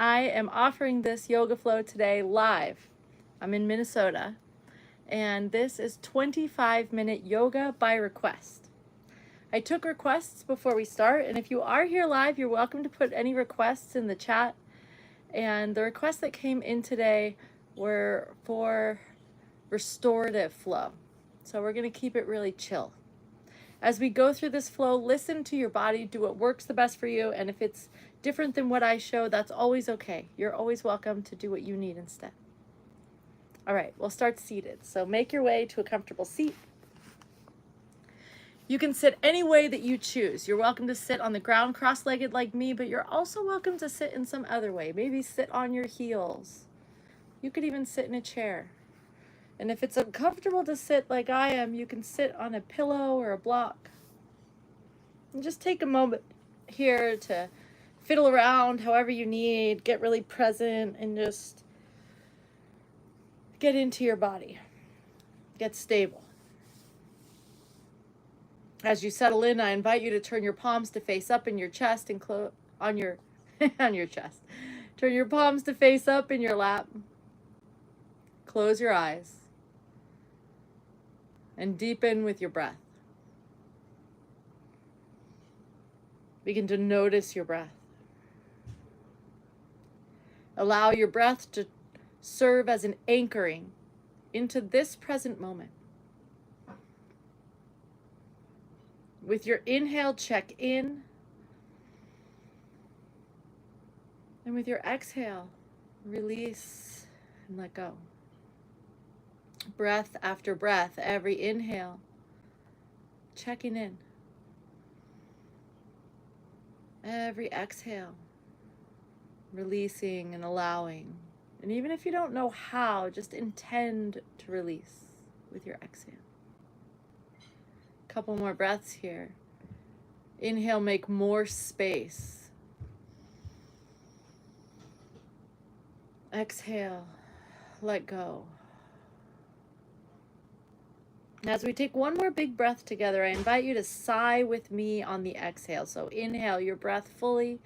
I am offering this yoga flow today live. I'm in Minnesota, and this is 25-minute yoga by request. I took requests before we start, and if you are here live, you're welcome to put any requests in the chat. And the requests that came in today were for restorative flow. So we're going to keep it really chill. As we go through this flow, listen to your body, do what works the best for you, and if it's different than what I show, that's always okay. You're always welcome to do what you need instead. All right, we'll start seated. So make your way to a comfortable seat. You can sit any way that you choose. You're welcome to sit on the ground cross-legged like me, but you're also welcome to sit in some other way. Maybe sit on your heels. You could even sit in a chair. And if it's uncomfortable to sit like I am, you can sit on a pillow or a block. And just take a moment here to fiddle around however you need, get really present, and just get into your body. Get stable. As you settle in, I invite you to turn your palms to face up in your chest and on your on your chest. Turn your palms to face up in your lap. Close your eyes. And deepen with your breath. Begin to notice your breath. Allow your breath to serve as an anchoring into this present moment. With your inhale, check in. And with your exhale, release and let go. Breath after breath, every inhale, checking in. Every exhale, releasing and allowing. And even if you don't know how, just intend to release with your exhale. Couple more breaths here. Inhale, make more space. Exhale, let go. As we take one more big breath together, I invite you to sigh with me on the exhale. So inhale your breath fully.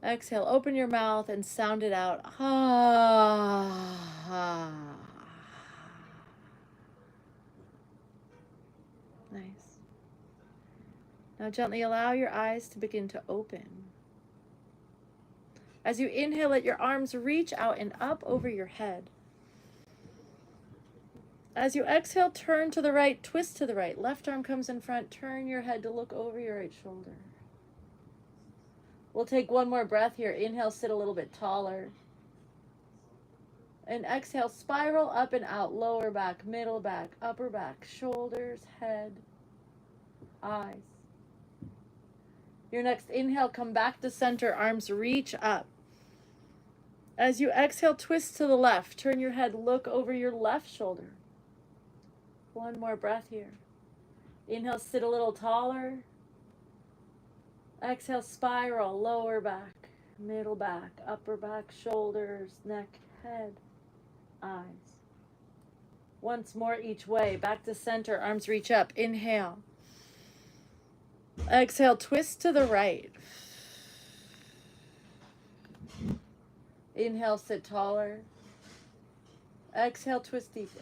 Exhale, open your mouth and sound it out. Ah. Nice. Now gently allow your eyes to begin to open. As you inhale, let your arms reach out and up over your head. As you exhale, turn to the right, twist to the right. Left arm comes in front. Turn your head to look over your right shoulder. We'll take one more breath here. Inhale, sit a little bit taller. And exhale, spiral up and out. Lower back, middle back, upper back, shoulders, head, eyes. Your next inhale, come back to center. Arms reach up. As you exhale, twist to the left. Turn your head, look over your left shoulder. One more breath here. Inhale, sit a little taller. Exhale, spiral, lower back, middle back, upper back, shoulders, neck, head, eyes. Once more each way, back to center, arms reach up. Inhale. Exhale, twist to the right. Inhale, sit taller. Exhale, twist deeper.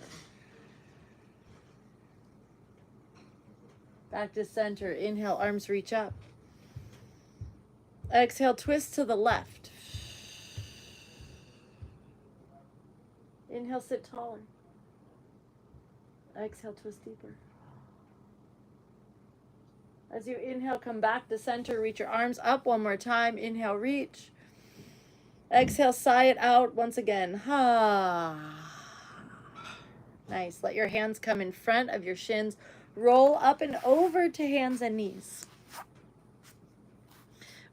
Back to center. Inhale, arms reach up. Exhale, twist to the left. Inhale, sit taller. Exhale, twist deeper. As you inhale, come back to center. Reach your arms up one more time. Inhale, reach. Exhale, sigh it out once again. Ha. Nice. Let your hands come in front of your shins. Roll up and over to hands and knees.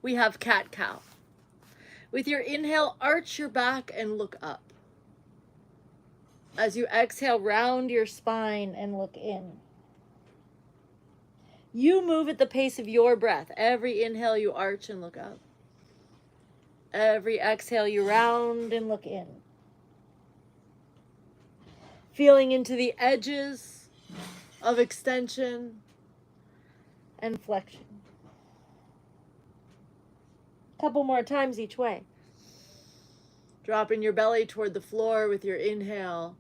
We have cat-cow. With your inhale, arch your back and look up. As you exhale, round your spine and look in. You move at the pace of your breath. Every inhale, you arch and look up. Every exhale, you round and look in. Feeling into the edges of extension and flexion. Couple more times each way. Dropping your belly toward the floor with your inhale.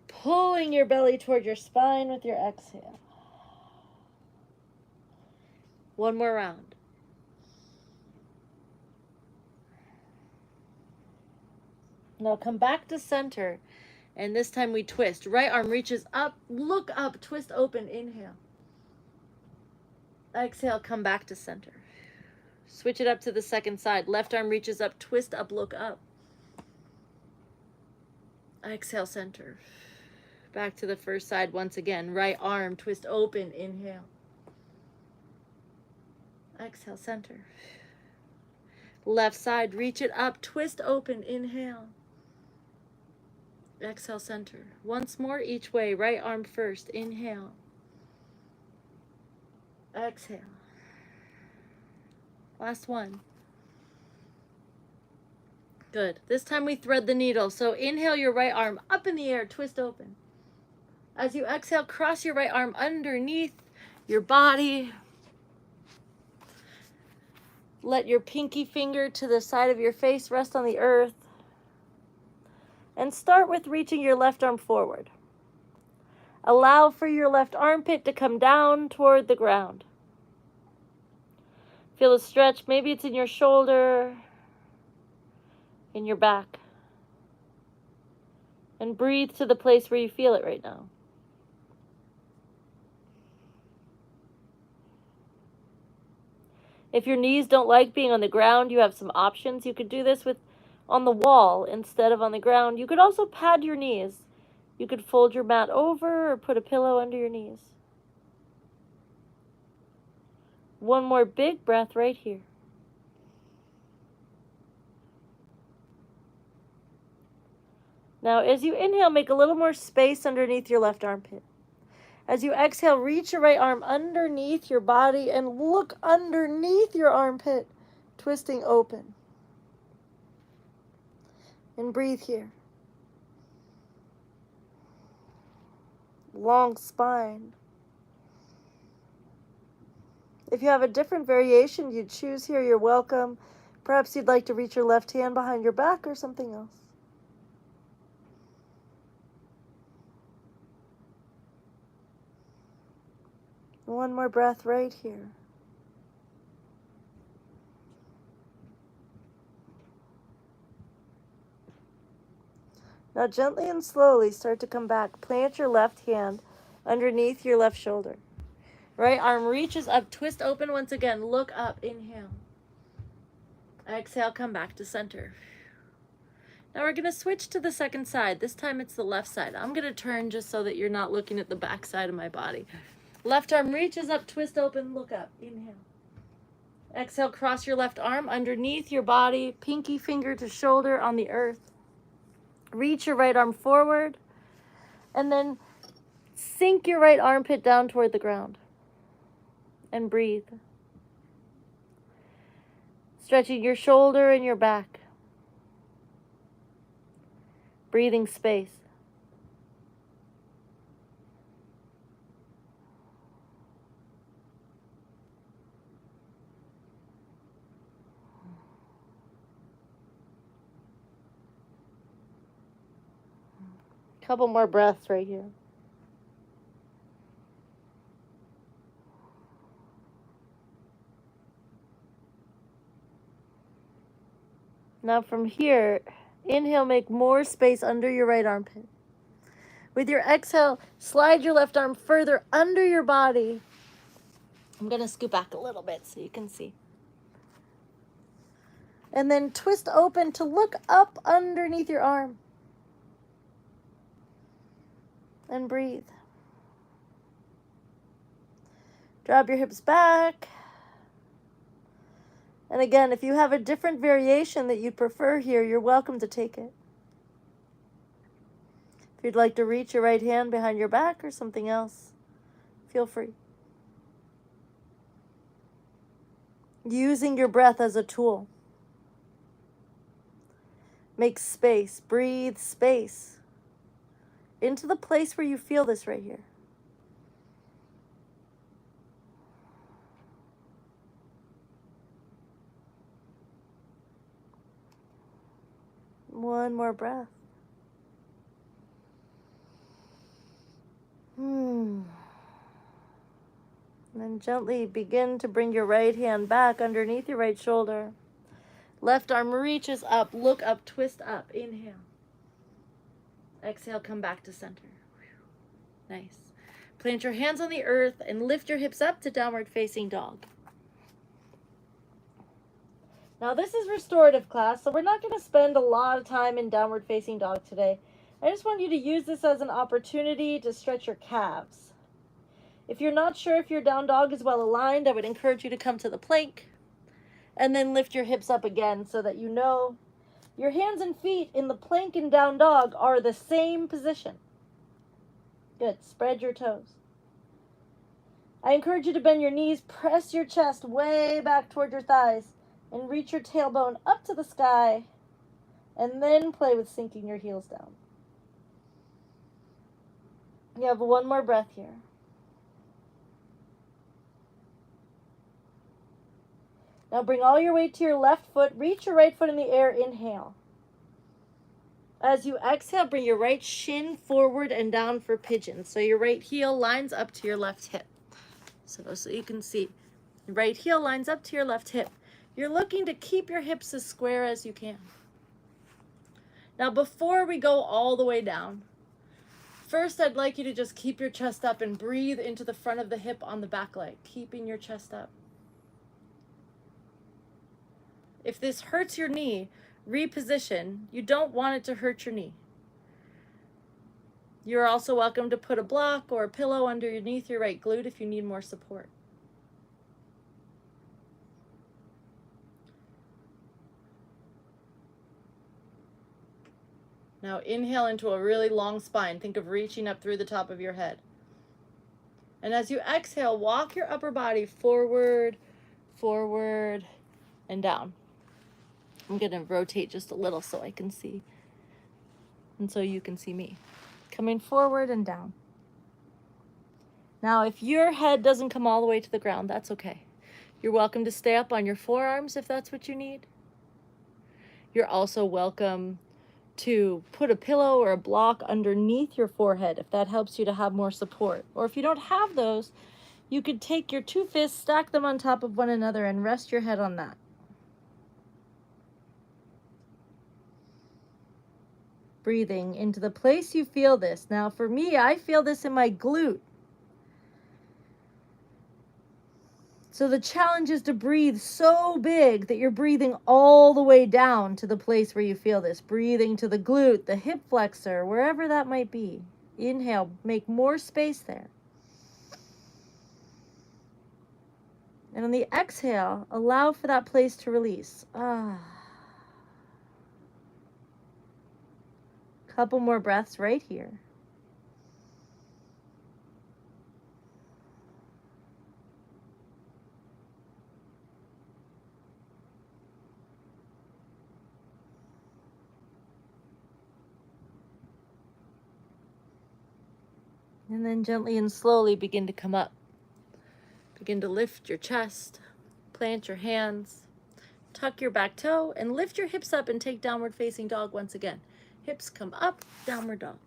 Pulling your belly toward your spine with your exhale. One more round. Now come back to center. And this time we twist. Right arm reaches up. Look up. Twist open. Inhale. Exhale. Come back to center. Switch it up to the second side. Left arm reaches up. Twist up. Look up. Exhale. Center. Back to the first side once again. Right arm. Twist open. Inhale. Exhale. Center. Left side. Reach it up. Twist open. Inhale. Exhale, center. Once more each way. Right arm first. Inhale. Exhale. Last one. Good. This time we thread the needle. So inhale your right arm up in the air. Twist open. As you exhale, cross your right arm underneath your body. Let your pinky finger to the side of your face rest on the earth. And start with reaching your left arm forward. Allow for your left armpit to come down toward the ground. Feel a stretch. Maybe it's in your shoulder, in your back. And breathe to the place where you feel it right now. If your knees don't like being on the ground, you have some options. You could do this with on the wall instead of on the ground. You could also pad your knees. You could fold your mat over or put a pillow under your knees. One more big breath right here. Now, as you inhale, make a little more space underneath your left armpit. As you exhale, reach your right arm underneath your body and look underneath your armpit, twisting open. And breathe here. Long spine. If you have a different variation you'd choose here, you're welcome. Perhaps you'd like to reach your left hand behind your back or something else. One more breath right here. Now gently and slowly start to come back. Plant your left hand underneath your left shoulder. Right arm reaches up, twist open once again. Look up, inhale. Exhale, come back to center. Now we're going to switch to the second side. This time it's the left side. I'm going to turn just so that you're not looking at the back side of my body. Left arm reaches up, twist open, look up, inhale. Exhale, cross your left arm underneath your body, pinky finger to shoulder on the earth. Reach your right arm forward, and then sink your right armpit down toward the ground. And breathe. Stretching your shoulder and your back. Breathing space. Couple more breaths right here. Now from here, inhale, make more space under your right armpit. With your exhale, slide your left arm further under your body. I'm going to scoot back a little bit so you can see. And then twist open to look up underneath your arm. And breathe. Drop your hips back. And again, if you have a different variation that you prefer here, you're welcome to take it. If you'd like to reach your right hand behind your back or something else, feel free. Using your breath as a tool. Make space, breathe space into the place where you feel this right here. One more breath. And then gently begin to bring your right hand back underneath your right shoulder. Left arm reaches up, look up, twist up. Inhale. Exhale, come back to center. Nice. Plant your hands on the earth and lift your hips up to downward facing dog. Now this is restorative class, so we're not going to spend a lot of time in downward facing dog today. I just want you to use this as an opportunity to stretch your calves. If you're not sure if your down dog is well aligned, I would encourage you to come to the plank and then lift your hips up again so that you know your hands and feet in the plank and down dog are the same position. Good. Spread your toes. I encourage you to bend your knees, press your chest way back toward your thighs, and reach your tailbone up to the sky, and then play with sinking your heels down. You have one more breath here. Now bring all your weight to your left foot, reach your right foot in the air, inhale. As you exhale, bring your right shin forward and down for pigeon. So your right heel lines up to your left hip. So you can see, right heel lines up to your left hip. You're looking to keep your hips as square as you can. Now before we go all the way down, first I'd like you to just keep your chest up and breathe into the front of the hip on the back leg, keeping your chest up. If this hurts your knee, reposition. You don't want it to hurt your knee. You're also welcome to put a block or a pillow underneath your right glute if you need more support. Now inhale into a really long spine. Think of reaching up through the top of your head. And as you exhale, walk your upper body forward, forward, and down. I'm going to rotate just a little so I can see, and so you can see me. Coming forward and down. Now, if your head doesn't come all the way to the ground, that's okay. You're welcome to stay up on your forearms if that's what you need. You're also welcome to put a pillow or a block underneath your forehead if that helps you to have more support. Or if you don't have those, you could take your two fists, stack them on top of one another, and rest your head on that. Breathing into the place you feel this. Now for me, I feel this in my glute. So the challenge is to breathe so big that you're breathing all the way down to the place where you feel this. Breathing to the glute, the hip flexor, wherever that might be. Inhale, make more space there. And on the exhale, allow for that place to release. Couple more breaths right here. And then gently and slowly begin to come up. Begin to lift your chest, plant your hands, tuck your back toe, and lift your hips up and take downward facing dog once again. Hips come up, downward dog.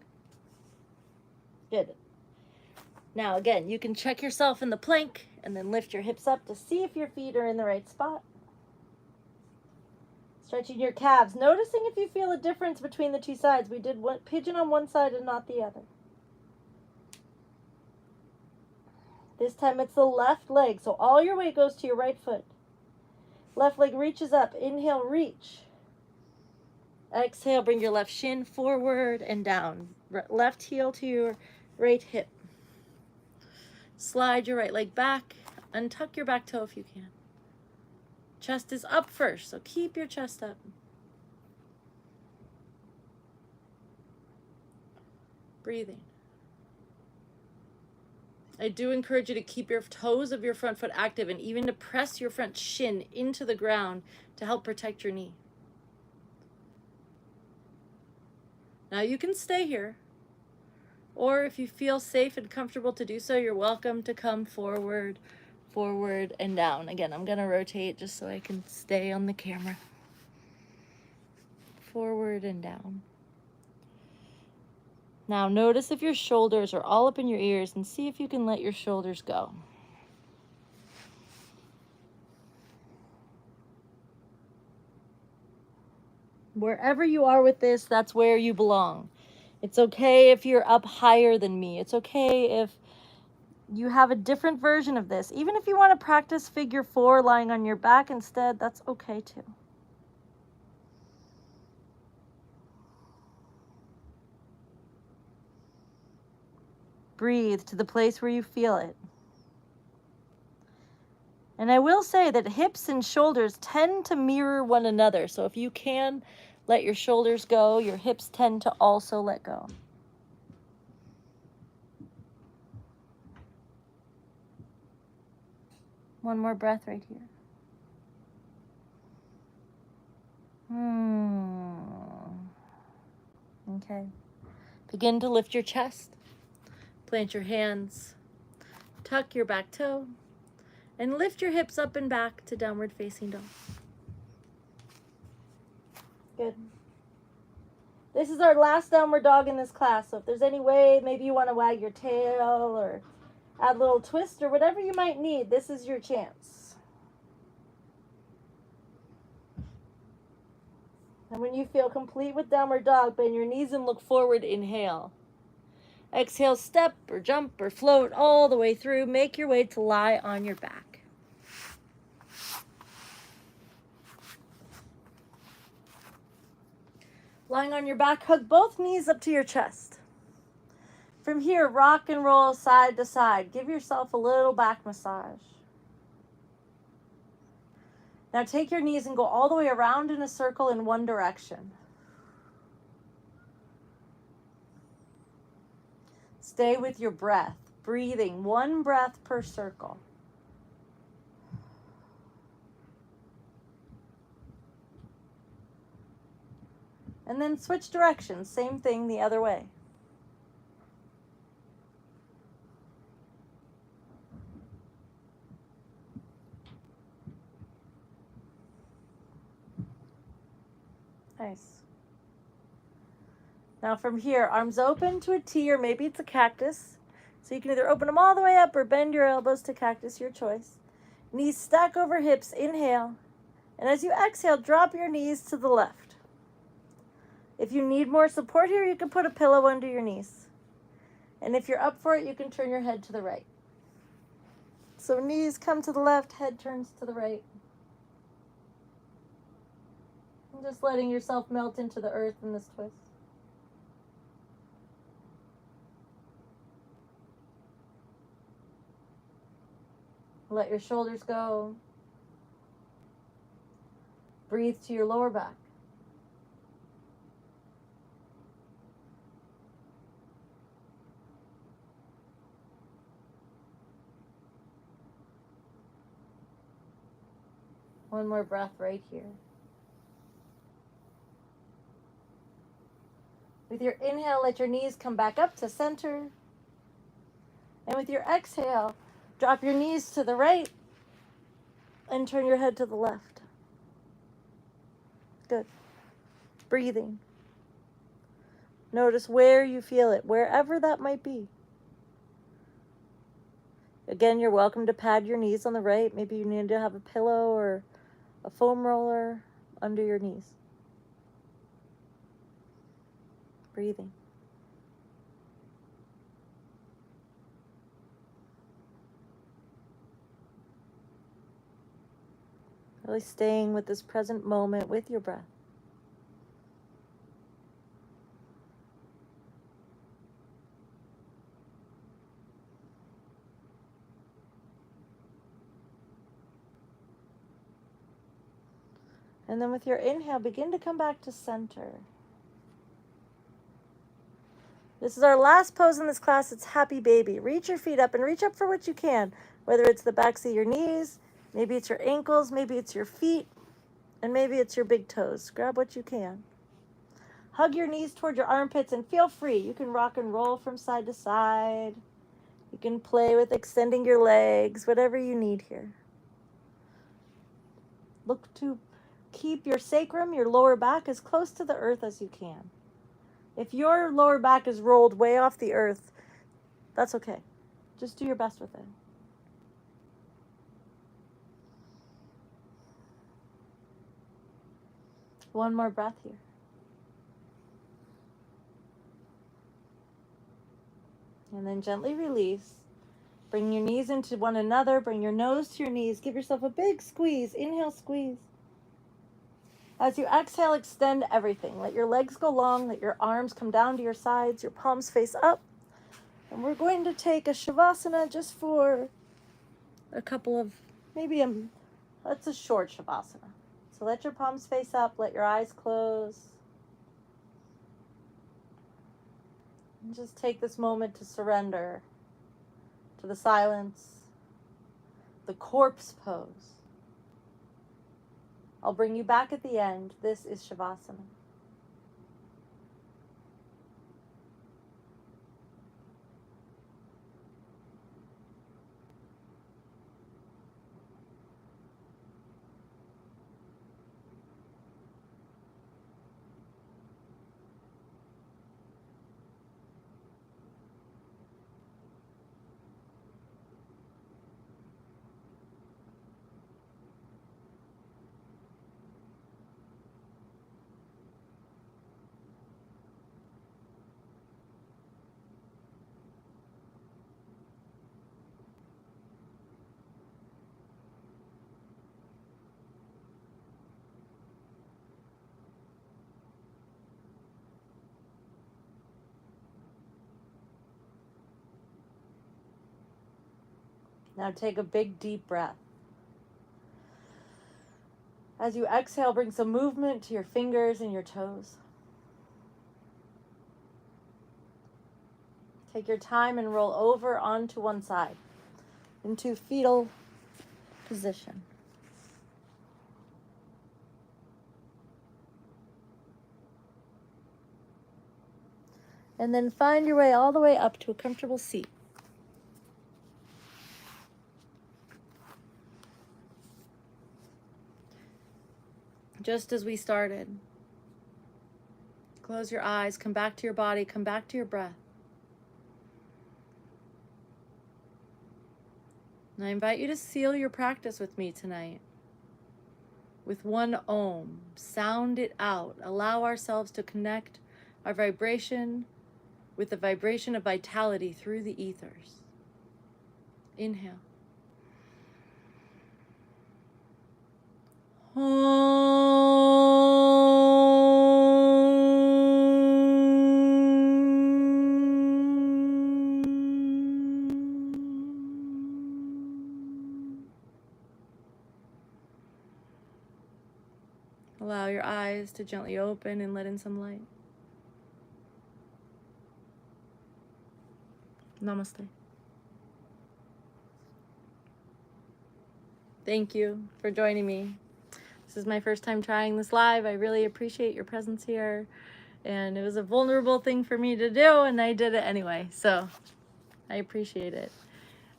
Good. Now again, you can check yourself in the plank and then lift your hips up to see if your feet are in the right spot. Stretching your calves, noticing if you feel a difference between the two sides. We did one pigeon on one side and not the other. This time it's the left leg, so all your weight goes to your right foot. Left leg reaches up. Inhale, reach. Exhale, bring your left shin forward and down. Left heel to your right hip. Slide your right leg back. Untuck your back toe if you can. Chest is up first, so keep your chest up. Breathing. I do encourage you to keep your toes of your front foot active and even to press your front shin into the ground to help protect your knee. Now you can stay here, or if you feel safe and comfortable to do so, you're welcome to come forward, forward, and down. Again, I'm going to rotate just so I can stay on the camera. forward and down. Now notice if your shoulders are all up in your ears and see if you can let your shoulders go. Wherever you are with this, that's where you belong. It's okay if you're up higher than me. It's okay if you have a different version of this. Even if you want to practice figure 4 lying on your back instead, that's okay too. Breathe to the place where you feel it. And I will say that hips and shoulders tend to mirror one another. So if you can let your shoulders go, your hips tend to also let go. One more breath right here. Okay. Begin to lift your chest. Plant your hands. Tuck your back toe. And lift your hips up and back to downward facing dog. Good. This is our last downward dog in this class. So if there's any way, maybe you want to wag your tail or add a little twist or whatever you might need, this is your chance. And when you feel complete with downward dog, bend your knees and look forward, inhale. Exhale, step or jump or float all the way through. Make your way to lie on your back. Lying on your back, hug both knees up to your chest. From here, rock and roll side to side. Give yourself a little back massage. Now take your knees and go all the way around in a circle in one direction. Stay with your breath, breathing one breath per circle. And then switch directions, same thing the other way. Nice. Now from here, arms open to a T or maybe it's a cactus. So you can either open them all the way up or bend your elbows to cactus, your choice. Knees stack over hips, inhale. And as you exhale, drop your knees to the left. If you need more support here, you can put a pillow under your knees. And if you're up for it, you can turn your head to the right. So knees come to the left, head turns to the right. And just letting yourself melt into the earth in this twist. Let your shoulders go. Breathe to your lower back. One more breath right here. With your inhale, let your knees come back up to center. And with your exhale, drop your knees to the right and turn your head to the left. Good. Breathing. Notice where you feel it, wherever that might be. Again, you're welcome to pad your knees on the right. Maybe you need to have a pillow or a foam roller under your knees. Breathing. Really staying with this present moment with your breath. And then with your inhale, begin to come back to center. This is our last pose in this class. It's happy baby. Reach your feet up and reach up for what you can, whether it's the backs of your knees, maybe it's your ankles, maybe it's your feet, and maybe it's your big toes. Grab what you can. Hug your knees toward your armpits and feel free. You can rock and roll from side to side. You can play with extending your legs, whatever you need here. Look to keep your sacrum, your lower back, as close to the earth as you can. If your lower back is rolled way off the earth, that's okay. Just do your best with it. One more breath here. And then gently release. Bring your knees into one another. Bring your nose to your knees. Give yourself a big squeeze. Inhale, squeeze. As you exhale, extend everything. Let your legs go long. Let your arms come down to your sides. Your palms face up. And we're going to take a Shavasana just for a couple of, that's a short Shavasana. So let your palms face up. Let your eyes close. And just take this moment to surrender to the silence, the corpse pose. I'll bring you back at the end. This is Shavasana. Now take a big deep breath. As you exhale, bring some movement to your fingers and your toes. Take your time and roll over onto one side into fetal position. And then find your way all the way up to a comfortable seat. Just as we started, close your eyes, come back to your body, come back to your breath. And I invite you to seal your practice with me tonight with one Om. Sound it out. Allow ourselves to connect our vibration with the vibration of vitality through the ethers. Inhale. Allow your eyes to gently open and let in some light. Namaste. Thank you for joining me. This is my first time trying this live. I really appreciate your presence here. And it was a vulnerable thing for me to do, and I did it anyway. So I appreciate it.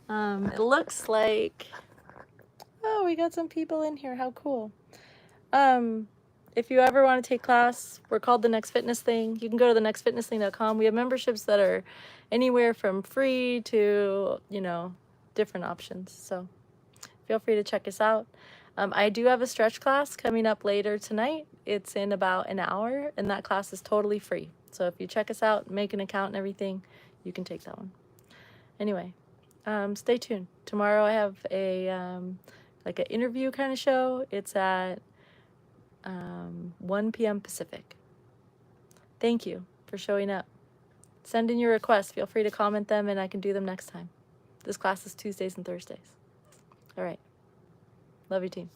It looks like, oh, we got some people in here. How cool. If you ever want to take class, we're called The Next Fitness Thing. You can go to thenextfitnessthing.com. We have memberships that are anywhere from free to, different options. So feel free to check us out. I do have a stretch class coming up later tonight. It's in about an hour, and that class is totally free. So if you check us out, make an account and everything, you can take that one. Anyway, stay tuned. Tomorrow I have a like an interview kind of show. It's at 1 p.m. Pacific. Thank you for showing up. Send in your requests. Feel free to comment them, and I can do them next time. This class is Tuesdays and Thursdays. All right. Love you, team.